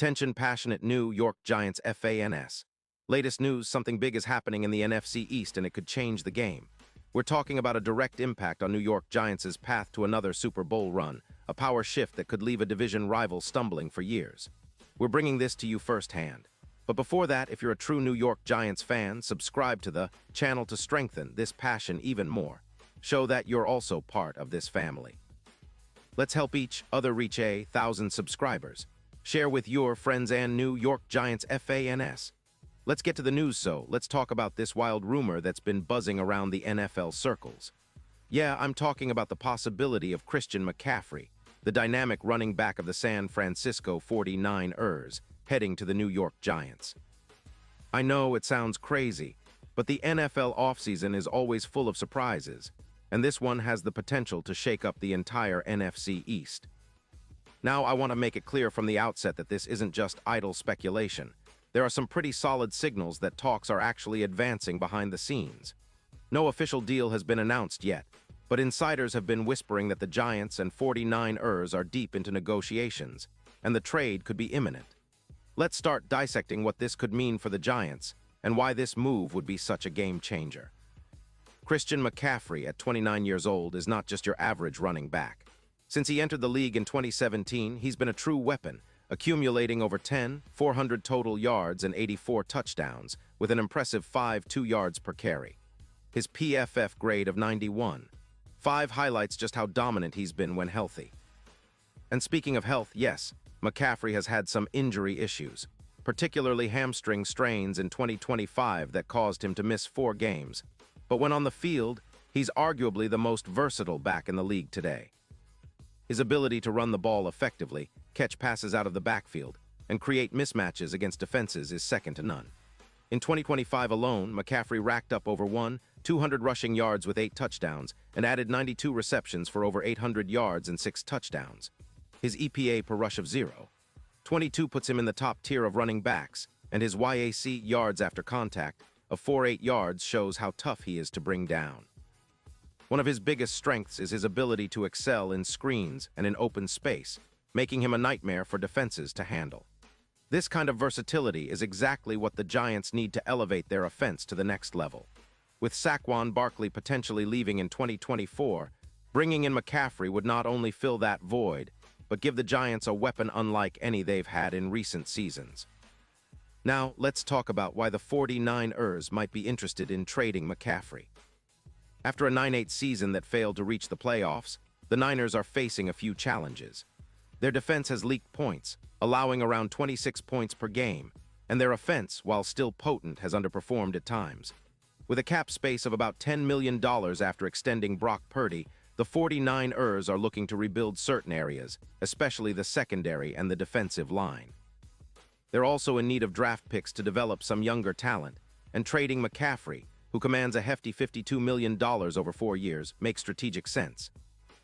Attention passionate New York Giants fans. Latest news, something big is happening in the NFC East and it could change the game. We're talking about a direct impact on New York Giants' path to another Super Bowl run, a power shift that could leave a division rival stumbling for years. We're bringing this to you firsthand. But before that, if you're a true New York Giants fan, subscribe to the channel to strengthen this passion even more. Show that you're also part of this family. Let's help each other reach 1,000 subscribers. Share with your friends and New York Giants fans. Let's get to the news, so let's talk about this wild rumor that's been buzzing around the NFL circles. Yeah, I'm talking about the possibility of Christian McCaffrey, the dynamic running back of the San Francisco 49ers, heading to the New York Giants. I know it sounds crazy, but the NFL offseason is always full of surprises, and this one has the potential to shake up the entire NFC East. Now, I want to make it clear from the outset that this isn't just idle speculation. There are some pretty solid signals that talks are actually advancing behind the scenes. No official deal has been announced yet, but insiders have been whispering that the Giants and 49ers are deep into negotiations, and the trade could be imminent. Let's start dissecting what this could mean for the Giants and why this move would be such a game changer. Christian McCaffrey, at 29 years old, is not just your average running back. Since he entered the league in 2017, he's been a true weapon, accumulating over 400 total yards and 84 touchdowns, with an impressive 5.2 yards per carry. His PFF grade of 91. 5 highlights just how dominant he's been when healthy. And speaking of health, yes, McCaffrey has had some injury issues, particularly hamstring strains in 2025 that caused him to miss 4 games. But when on the field, he's arguably the most versatile back in the league today. His ability to run the ball effectively, catch passes out of the backfield, and create mismatches against defenses is second to none. In 2025 alone, McCaffrey racked up over 200 rushing yards with 8 touchdowns and added 92 receptions for over 800 yards and 6 touchdowns. His EPA per rush of 0.22 puts him in the top tier of running backs, and his YAC yards after contact of 4.8 yards shows how tough he is to bring down. One of his biggest strengths is his ability to excel in screens and in open space, making him a nightmare for defenses to handle. This kind of versatility is exactly what the Giants need to elevate their offense to the next level. With Saquon Barkley potentially leaving in 2024, bringing in McCaffrey would not only fill that void, but give the Giants a weapon unlike any they've had in recent seasons. Now, let's talk about why the 49ers might be interested in trading McCaffrey. After a 9-8 season that failed to reach the playoffs, the Niners are facing a few challenges. Their defense has leaked points, allowing around 26 points per game, and their offense, while still potent, has underperformed at times. With a cap space of about $10 million after extending Brock Purdy, the 49ers are looking to rebuild certain areas, especially the secondary and the defensive line. They're also in need of draft picks to develop some younger talent, and trading McCaffrey, who commands a hefty $52 million over 4 years, makes strategic sense.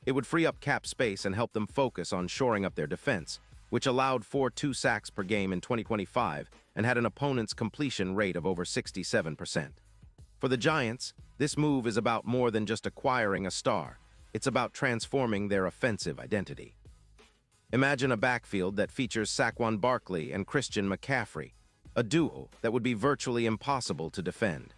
It would free up cap space and help them focus on shoring up their defense, which allowed 4.2 sacks per game in 2025 and had an opponent's completion rate of over 67%. For the Giants, this move is about more than just acquiring a star. It's about transforming their offensive identity. Imagine a backfield that features Saquon Barkley and Christian McCaffrey, a duo that would be virtually impossible to defend.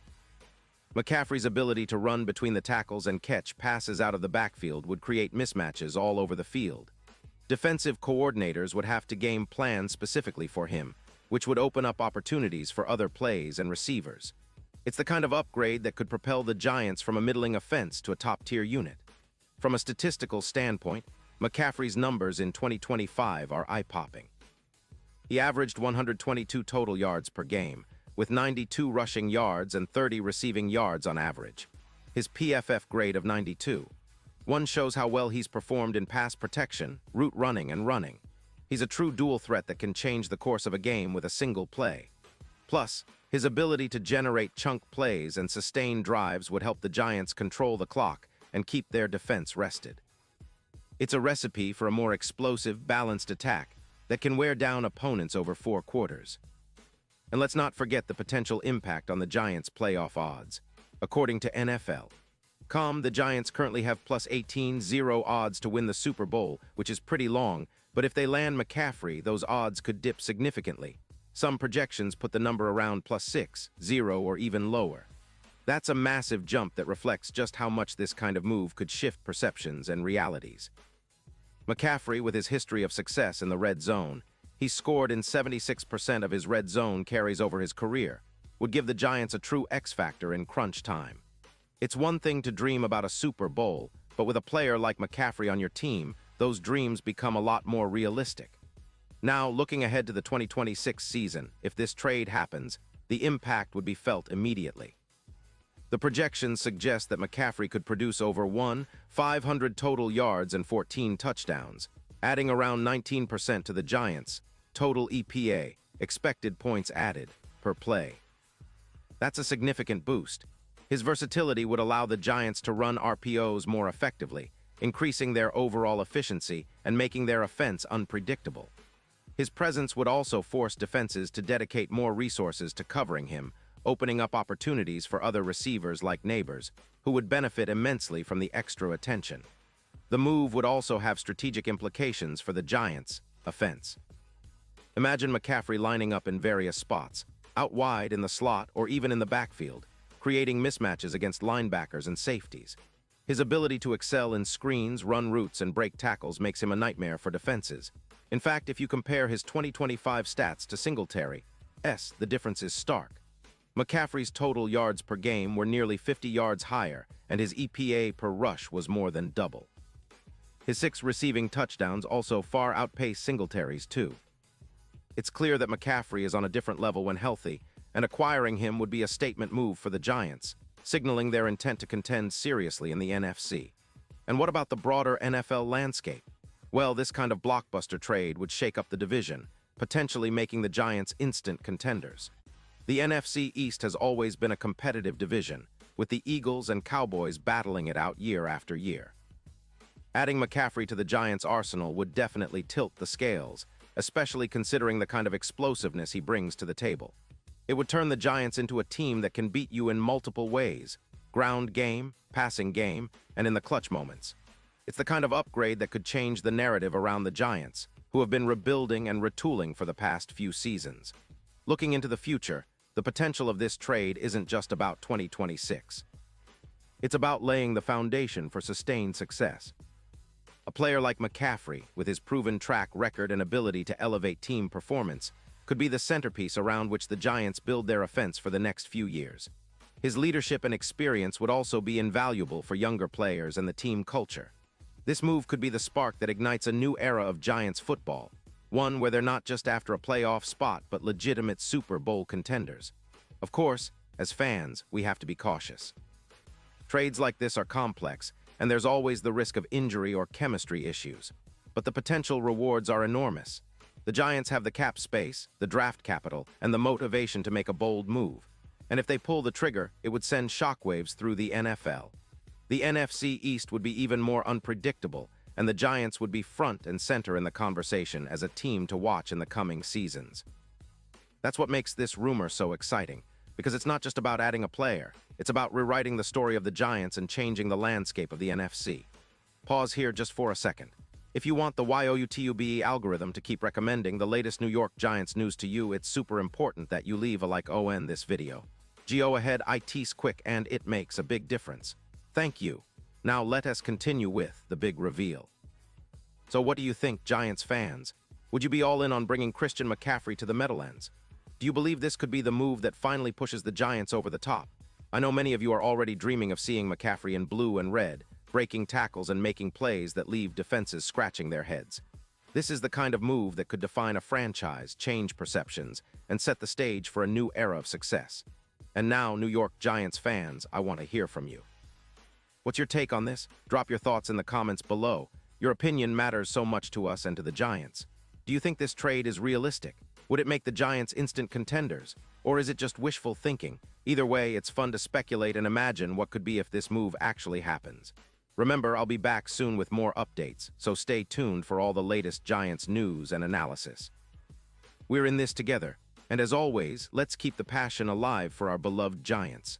McCaffrey's ability to run between the tackles and catch passes out of the backfield would create mismatches all over the field. Defensive coordinators would have to game plans specifically for him, which would open up opportunities for other plays and receivers. It's the kind of upgrade that could propel the Giants from a middling offense to a top-tier unit. From a statistical standpoint, McCaffrey's numbers in 2025 are eye-popping. He averaged 122 total yards per game, with 92 rushing yards and 30 receiving yards on average. His PFF grade of 92. One shows how well he's performed in pass protection, route running, and running. He's a true dual threat that can change the course of a game with a single play. Plus, his ability to generate chunk plays and sustain drives would help the Giants control the clock and keep their defense rested. It's a recipe for a more explosive, balanced attack that can wear down opponents over 4 quarters. And let's not forget the potential impact on the Giants' playoff odds. According to NFL.com, the Giants currently have plus 18-0 odds to win the Super Bowl, which is pretty long, But if they land McCaffrey, those odds could dip significantly. Some projections put the number around +6, 0, or even lower. That's a massive jump that reflects just how much this kind of move could shift perceptions and realities. McCaffrey, with his history of success in the red zone, he scored in 76% of his red zone carries over his career, would give the Giants a true X-factor in crunch time. It's one thing to dream about a Super Bowl, but with a player like McCaffrey on your team, those dreams become a lot more realistic. Now, looking ahead to the 2026 season, if this trade happens, the impact would be felt immediately. The projections suggest that McCaffrey could produce over 500 total yards and 14 touchdowns, adding around 19% to the Giants' total EPA, expected points added, per play. That's a significant boost. His versatility would allow the Giants to run RPOs more effectively, increasing their overall efficiency and making their offense unpredictable. His presence would also force defenses to dedicate more resources to covering him, opening up opportunities for other receivers like Neighbors, who would benefit immensely from the extra attention. The move would also have strategic implications for the Giants' offense. Imagine McCaffrey lining up in various spots, out wide in the slot or even in the backfield, creating mismatches against linebackers and safeties. His ability to excel in screens, run routes, and break tackles makes him a nightmare for defenses. In fact, if you compare his 2025 stats to Singletary's, the difference is stark. McCaffrey's total yards per game were nearly 50 yards higher, and his EPA per rush was more than double. His 6 receiving touchdowns also far outpaced Singletary's too. It's clear that McCaffrey is on a different level when healthy, and acquiring him would be a statement move for the Giants, signaling their intent to contend seriously in the NFC. And what about the broader NFL landscape? Well, this kind of blockbuster trade would shake up the division, potentially making the Giants instant contenders. The NFC East has always been a competitive division, with the Eagles and Cowboys battling it out year after year. Adding McCaffrey to the Giants' arsenal would definitely tilt the scales, especially considering the kind of explosiveness he brings to the table. It would turn the Giants into a team that can beat you in multiple ways: ground game, passing game, and in the clutch moments. It's the kind of upgrade that could change the narrative around the Giants, who have been rebuilding and retooling for the past few seasons. Looking into the future, the potential of this trade isn't just about 2026. It's about laying the foundation for sustained success. A player like McCaffrey, with his proven track record and ability to elevate team performance, could be the centerpiece around which the Giants build their offense for the next few years. His leadership and experience would also be invaluable for younger players and the team culture. This move could be the spark that ignites a new era of Giants football, one where they're not just after a playoff spot but legitimate Super Bowl contenders. Of course, as fans, we have to be cautious. Trades like this are complex, and there's always the risk of injury or chemistry issues. But the potential rewards are enormous. The Giants have the cap space, the draft capital, and the motivation to make a bold move. And if they pull the trigger, it would send shockwaves through the NFL. The NFC East would be even more unpredictable, and the Giants would be front and center in the conversation as a team to watch in the coming seasons. That's what makes this rumor so exciting, because it's not just about adding a player, it's about rewriting the story of the Giants and changing the landscape of the NFC. Pause here just for a second. If you want the YOUTUBE algorithm to keep recommending the latest New York Giants news to you, it's super important that you leave a like on this video. Go ahead, it's quick and it makes a big difference. Thank you. Now let us continue with the big reveal. So what do you think, Giants fans? Would you be all in on bringing Christian McCaffrey to the Meadowlands? Do you believe this could be the move that finally pushes the Giants over the top? I know many of you are already dreaming of seeing McCaffrey in blue and red, breaking tackles and making plays that leave defenses scratching their heads. This is the kind of move that could define a franchise, change perceptions, and set the stage for a new era of success. And now, New York Giants fans, I want to hear from you. What's your take on this? Drop your thoughts in the comments below. Your opinion matters so much to us and to the Giants. Do you think this trade is realistic? Would it make the Giants instant contenders? Or is it just wishful thinking? Either way, it's fun to speculate and imagine what could be if this move actually happens. Remember, I'll be back soon with more updates, so stay tuned for all the latest Giants news and analysis. We're in this together, and as always, let's keep the passion alive for our beloved Giants.